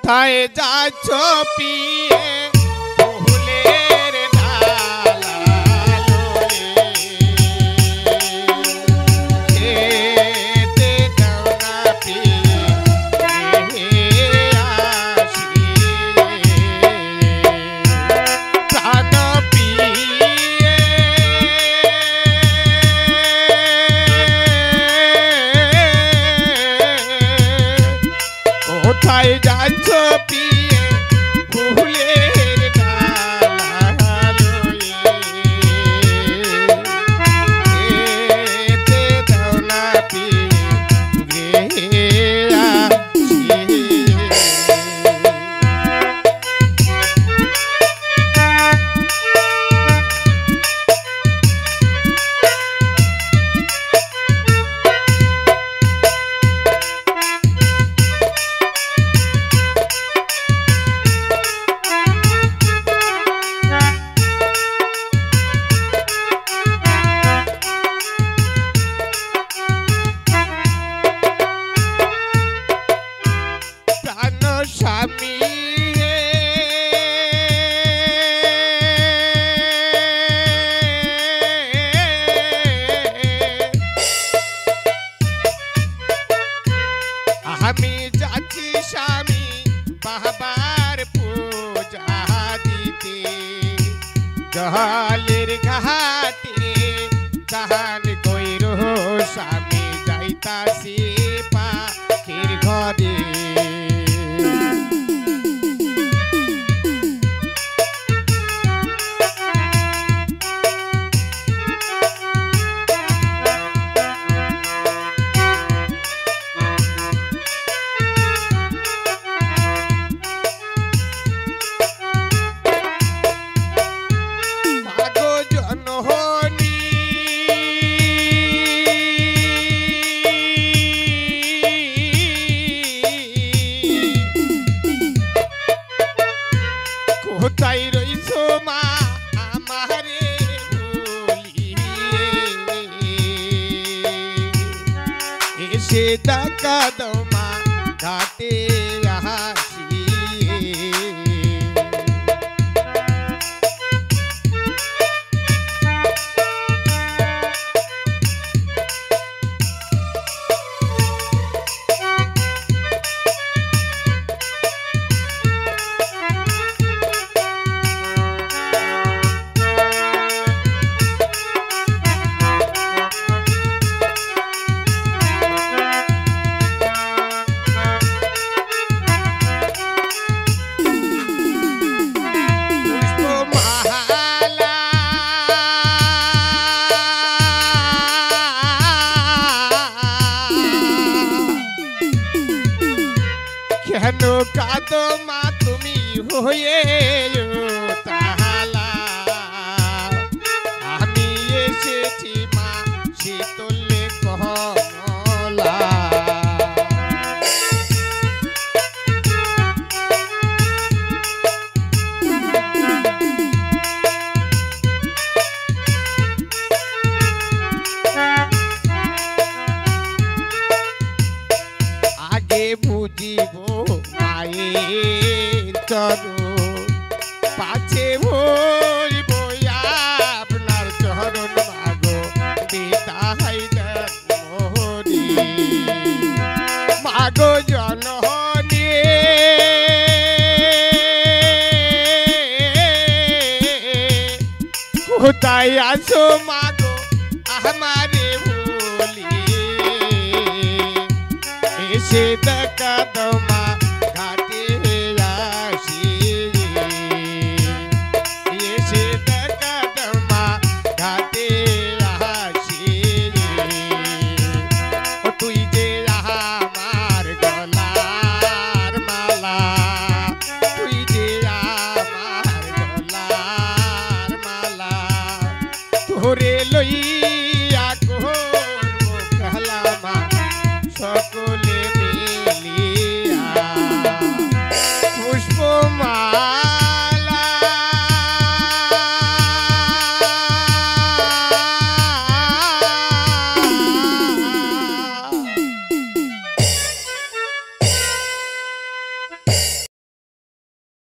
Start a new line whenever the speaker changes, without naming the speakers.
কোথায় যাচ্ছ পিয়ে ফুলের ডালা খেতে দাও না পিয়ে আসি প্রাণ পিয়ে কোথায় যাচ্ছ পিয়ে ফুলের ডালা খেতে দাও না পিয়ে আসি স্বামী আমি যাচ্ছি স্বামী বাবার পূজা দিতে জলের ঘাটে চাহান কইর স্বামী যাইতাছি পাখির ঘরে কোথায় রইছো মা আমারে ভুলিয়ে এসে দেখা দাও মা ঘাটে আসি কেন কাঁদো মা তুমি হয়ে তাহালা আমি এসেছি মা শীতলে কমলা আগে বুঝিব মায়ের চরণ পাছে ভরিব আপনার চরণ মাগো বিদায় দেন মোহরি মাগো জননী কোথায় আছো মাগো আমারে এসে দেখা দাও মা ঘাটে আসি এসে দেখা দাও মা ঘাটে আসি তুই যে আমার গলার মালা তুই যে আমার গলার মালা তোরে লইয়া করব কালামা সকল